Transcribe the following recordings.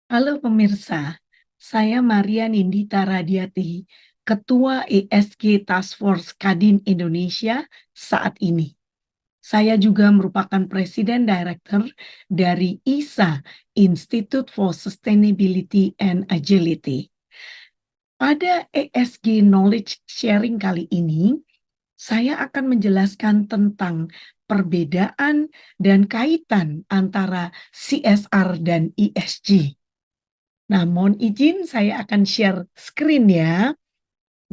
Halo pemirsa, saya Maria Nindita Radiati, Ketua ESG Task Force Kadin Indonesia saat ini. Saya juga merupakan Presiden Director dari ISA, Institute for Sustainability and Agility. Pada ESG Knowledge Sharing kali ini, saya akan menjelaskan tentang perbedaan dan kaitan antara CSR dan ESG. Nah, mohon izin saya akan share screen ya.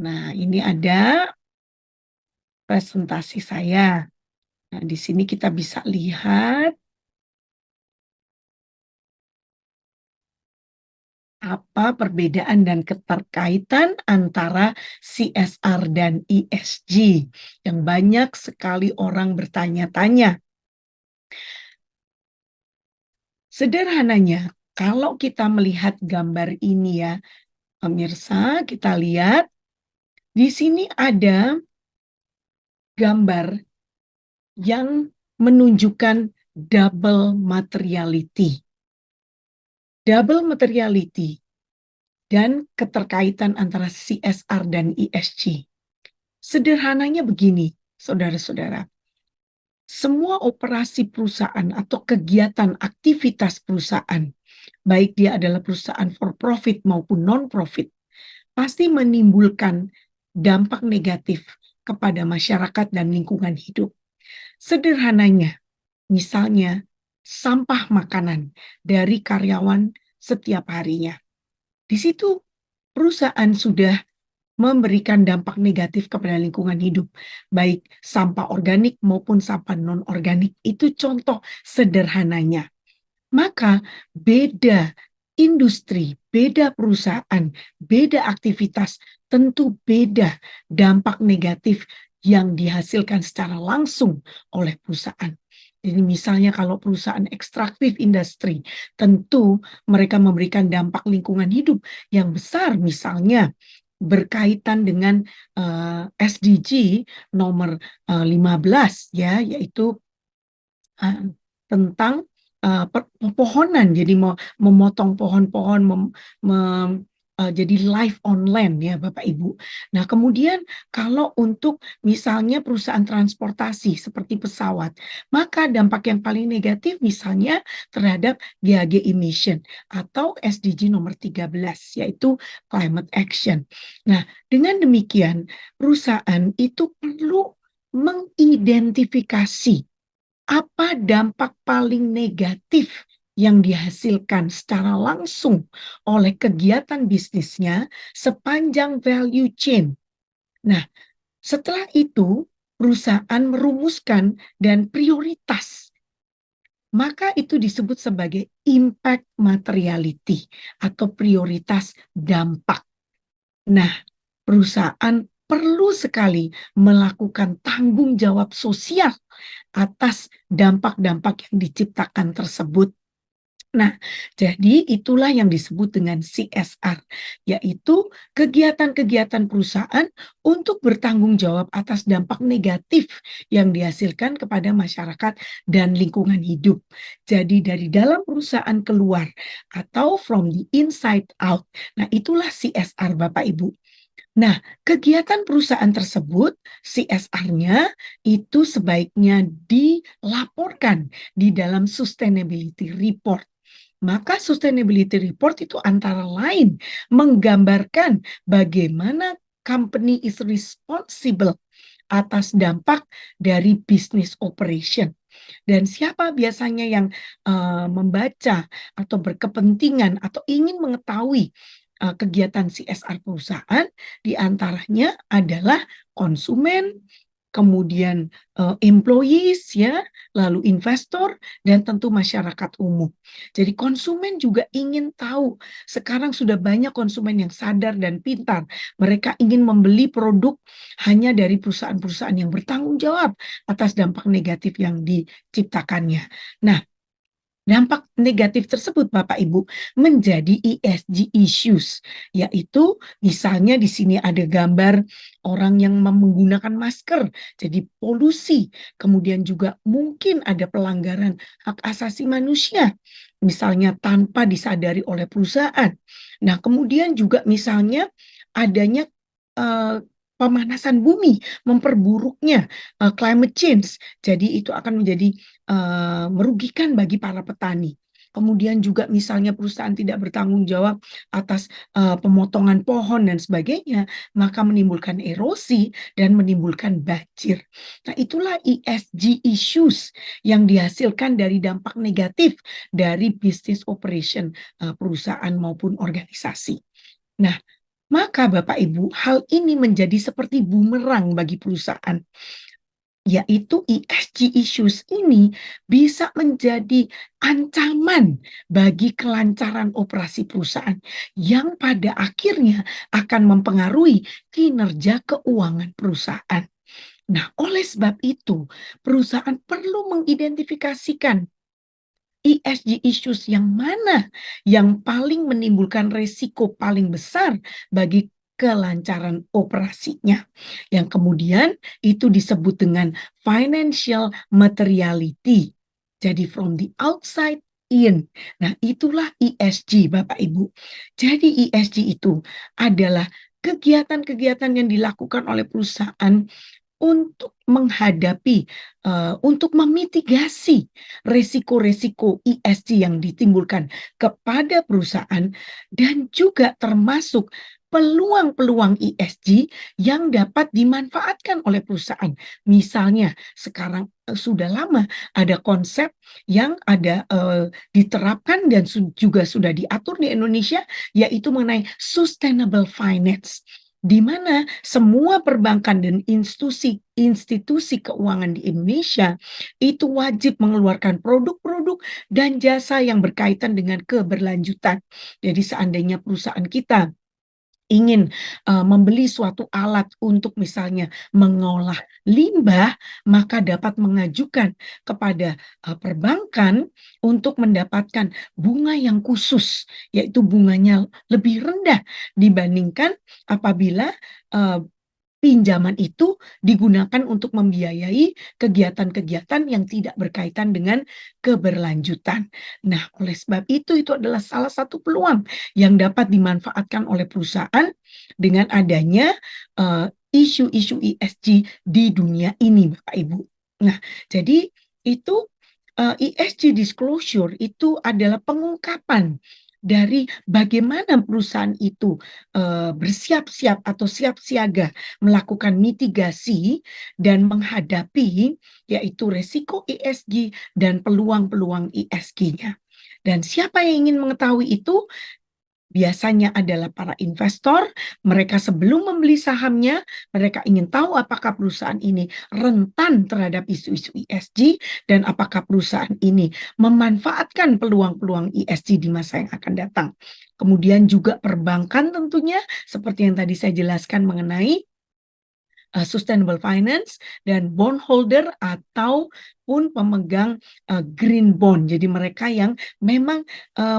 Nah, ini ada presentasi saya. Nah, di sini kita bisa lihat apa perbedaan dan keterkaitan antara CSR dan ESG yang banyak sekali orang bertanya-tanya. Sederhananya, kalau kita melihat gambar ini ya, pemirsa, kita lihat di sini ada gambar yang menunjukkan double materiality. Double materiality dan keterkaitan antara CSR dan ESG. Sederhananya begini, saudara-saudara. Semua operasi perusahaan atau kegiatan aktivitas perusahaan, baik dia adalah perusahaan for profit maupun non-profit, pasti menimbulkan dampak negatif kepada masyarakat dan lingkungan hidup. Sederhananya, misalnya sampah makanan dari karyawan setiap harinya. Di situ perusahaan sudah memberikan dampak negatif kepada lingkungan hidup, baik sampah organik maupun sampah non-organik. Itu contoh sederhananya. Maka beda industri, beda perusahaan, beda aktivitas, tentu beda dampak negatif yang dihasilkan secara langsung oleh perusahaan. Jadi misalnya kalau perusahaan ekstraktif industri, tentu mereka memberikan dampak lingkungan hidup yang besar, misalnya berkaitan dengan SDG nomor 15 ya, yaitu tentang pepohonan, jadi memotong pohon-pohon, jadi life on land ya Bapak Ibu. Nah kemudian kalau untuk misalnya perusahaan transportasi seperti pesawat, maka dampak yang paling negatif misalnya terhadap GHG emission atau SDG nomor 13 yaitu climate action. Nah dengan demikian perusahaan itu perlu mengidentifikasi apa dampak paling negatif yang dihasilkan secara langsung oleh kegiatan bisnisnya sepanjang value chain. Nah, setelah itu perusahaan merumuskan dan prioritas, maka itu disebut sebagai impact materiality atau prioritas dampak. Nah, perusahaan perlu sekali melakukan tanggung jawab sosial atas dampak-dampak yang diciptakan tersebut. Nah, jadi itulah yang disebut dengan CSR, yaitu kegiatan-kegiatan perusahaan untuk bertanggung jawab atas dampak negatif yang dihasilkan kepada masyarakat dan lingkungan hidup. Jadi dari dalam perusahaan keluar atau from the inside out. Nah, itulah CSR Bapak Ibu. Nah, kegiatan perusahaan tersebut, CSR-nya itu sebaiknya dilaporkan di dalam sustainability report. Maka sustainability report itu antara lain menggambarkan bagaimana company is responsible atas dampak dari business operation. Dan siapa biasanya yang membaca atau berkepentingan atau ingin mengetahui kegiatan CSR perusahaan, diantaranya adalah konsumen, kemudian employees ya, lalu investor dan tentu masyarakat umum. Jadi konsumen juga ingin tahu. Sekarang sudah banyak konsumen yang sadar dan pintar. Mereka ingin membeli produk hanya dari perusahaan-perusahaan yang bertanggung jawab atas dampak negatif yang diciptakannya. Nah, Dampak negatif tersebut Bapak Ibu menjadi ESG issues, yaitu misalnya di sini ada gambar orang yang menggunakan masker, jadi polusi, kemudian juga mungkin ada pelanggaran hak asasi manusia, misalnya tanpa disadari oleh perusahaan. Nah, kemudian juga misalnya adanya pemanasan bumi, memperburuknya climate change. Jadi itu akan menjadi merugikan bagi para petani. Kemudian juga misalnya perusahaan tidak bertanggung jawab atas pemotongan pohon dan sebagainya, maka menimbulkan erosi dan menimbulkan banjir. Nah, itulah ESG issues yang dihasilkan dari dampak negatif dari business operation perusahaan maupun organisasi. Nah, maka Bapak Ibu, hal ini menjadi seperti bumerang bagi perusahaan, yaitu ESG issues ini bisa menjadi ancaman bagi kelancaran operasi perusahaan yang pada akhirnya akan mempengaruhi kinerja keuangan perusahaan. Nah, oleh sebab itu, perusahaan perlu mengidentifikasikan ESG issues yang mana yang paling menimbulkan resiko paling besar bagi kelancaran operasinya. Yang kemudian itu disebut dengan financial materiality. Jadi from the outside in. Nah, itulah ESG Bapak Ibu. Jadi ESG itu adalah kegiatan-kegiatan yang dilakukan oleh perusahaan untuk menghadapi, untuk memitigasi resiko-resiko ESG yang ditimbulkan kepada perusahaan dan juga termasuk peluang-peluang ESG yang dapat dimanfaatkan oleh perusahaan. Misalnya sekarang sudah lama ada konsep yang ada diterapkan dan juga sudah diatur di Indonesia, yaitu mengenai sustainable finance, di mana semua perbankan dan institusi keuangan di Indonesia itu wajib mengeluarkan produk-produk dan jasa yang berkaitan dengan keberlanjutan. Jadi seandainya perusahaan kita ingin membeli suatu alat untuk misalnya mengolah limbah, maka dapat mengajukan kepada perbankan untuk mendapatkan bunga yang khusus, yaitu bunganya lebih rendah dibandingkan apabila pinjaman itu digunakan untuk membiayai kegiatan-kegiatan yang tidak berkaitan dengan keberlanjutan. Nah, oleh sebab itu adalah salah satu peluang yang dapat dimanfaatkan oleh perusahaan dengan adanya isu-isu ESG di dunia ini, Bapak Ibu. Nah, jadi itu ESG disclosure itu adalah pengungkapan dari bagaimana perusahaan itu bersiap-siap atau siap siaga melakukan mitigasi dan menghadapi yaitu resiko ESG dan peluang-peluang ESG-nya. Dan siapa yang ingin mengetahui itu? Biasanya adalah para investor, mereka sebelum membeli sahamnya, mereka ingin tahu apakah perusahaan ini rentan terhadap isu-isu ESG dan apakah perusahaan ini memanfaatkan peluang-peluang ESG di masa yang akan datang. Kemudian juga perbankan tentunya, seperti yang tadi saya jelaskan mengenai sustainable finance dan bondholder ataupun pemegang green bond. Jadi mereka yang memang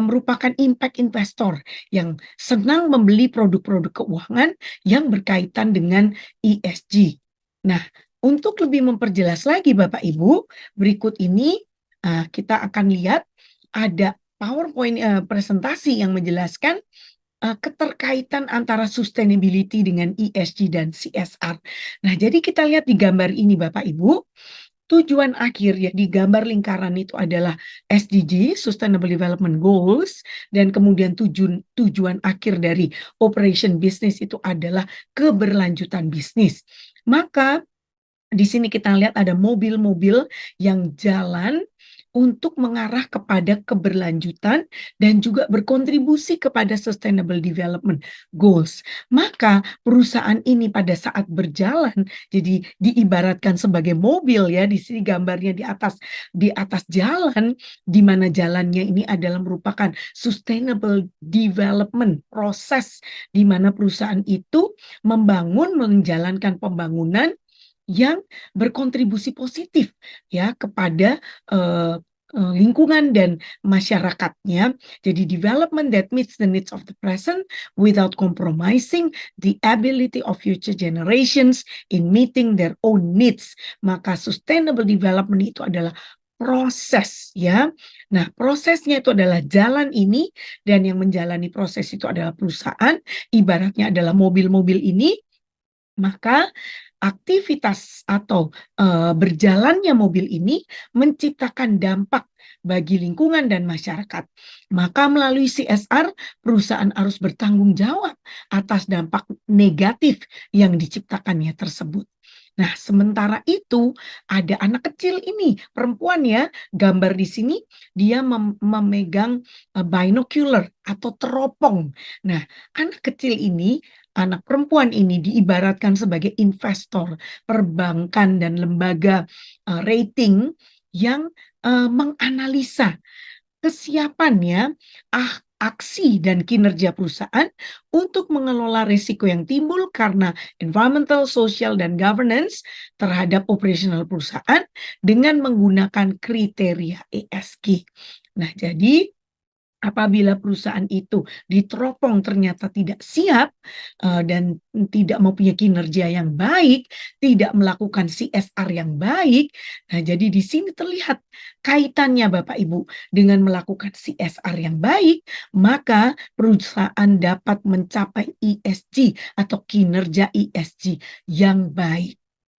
merupakan impact investor yang senang membeli produk-produk keuangan yang berkaitan dengan ESG. Nah, untuk lebih memperjelas lagi Bapak Ibu, berikut ini kita akan lihat ada PowerPoint presentasi yang menjelaskan keterkaitan antara sustainability dengan ESG dan CSR. Nah, jadi kita lihat di gambar ini Bapak Ibu, tujuan akhir ya di gambar lingkaran itu adalah SDG, Sustainable Development Goals, dan kemudian tujuan akhir dari operation business itu adalah keberlanjutan bisnis. Maka di sini kita lihat ada mobil-mobil yang jalan untuk mengarah kepada keberlanjutan dan juga berkontribusi kepada Sustainable Development Goals. Maka perusahaan ini pada saat berjalan, jadi diibaratkan sebagai mobil ya, di sini gambarnya di atas jalan, di mana jalannya ini adalah merupakan Sustainable Development proses, di mana perusahaan itu menjalankan pembangunan yang berkontribusi positif ya kepada lingkungan dan masyarakatnya. Jadi development that meets the needs of the present without compromising the ability of future generations in meeting their own needs. Maka sustainable development itu adalah proses, ya. Nah, prosesnya itu adalah jalan ini, dan yang menjalani proses itu adalah perusahaan, ibaratnya adalah mobil-mobil ini. Maka aktivitas atau berjalannya mobil ini menciptakan dampak bagi lingkungan dan masyarakat. Maka melalui CSR, perusahaan harus bertanggung jawab atas dampak negatif yang diciptakannya tersebut. Nah, sementara itu ada anak kecil ini, perempuan ya, gambar di sini dia memegang binocular atau teropong. Nah, anak kecil ini, anak perempuan ini diibaratkan sebagai investor perbankan dan lembaga rating yang menganalisa kesiapannya aksi dan kinerja perusahaan untuk mengelola risiko yang timbul karena environmental, social, dan governance terhadap operasional perusahaan dengan menggunakan kriteria ESG. Nah, jadi apabila perusahaan itu diteropong ternyata tidak siap dan tidak mempunyai kinerja yang baik, tidak melakukan CSR yang baik, nah jadi di sini terlihat kaitannya Bapak Ibu dengan melakukan CSR yang baik, maka perusahaan dapat mencapai ESG atau kinerja ESG yang baik.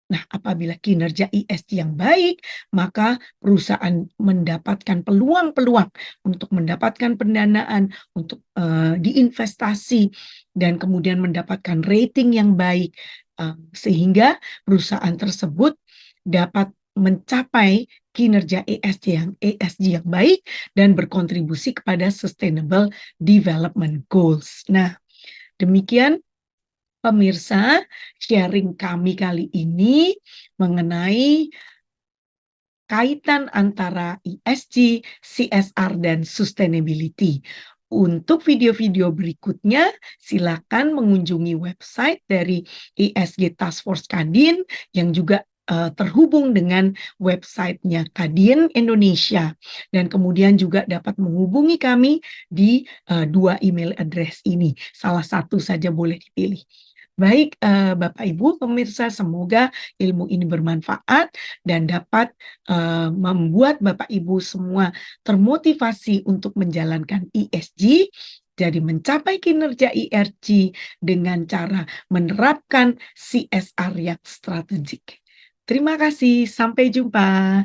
Nah, apabila kinerja ESG yang baik, maka perusahaan mendapatkan peluang-peluang untuk mendapatkan pendanaan, untuk diinvestasi, dan kemudian mendapatkan rating yang baik, sehingga perusahaan tersebut dapat mencapai kinerja ESG yang baik dan berkontribusi kepada Sustainable Development Goals. Nah, demikian pemirsa, sharing kami kali ini mengenai kaitan antara ESG, CSR, dan sustainability. Untuk video-video berikutnya, silakan mengunjungi website dari ESG Task Force Kadin yang juga terhubung dengan websitenya Kadin Indonesia. Dan kemudian juga dapat menghubungi kami di 2 email address ini. Salah satu saja boleh dipilih. Baik, Bapak Ibu pemirsa, semoga ilmu ini bermanfaat dan dapat membuat Bapak Ibu semua termotivasi untuk menjalankan ESG, jadi mencapai kinerja ESG dengan cara menerapkan CSR yang strategik. Terima kasih, sampai jumpa.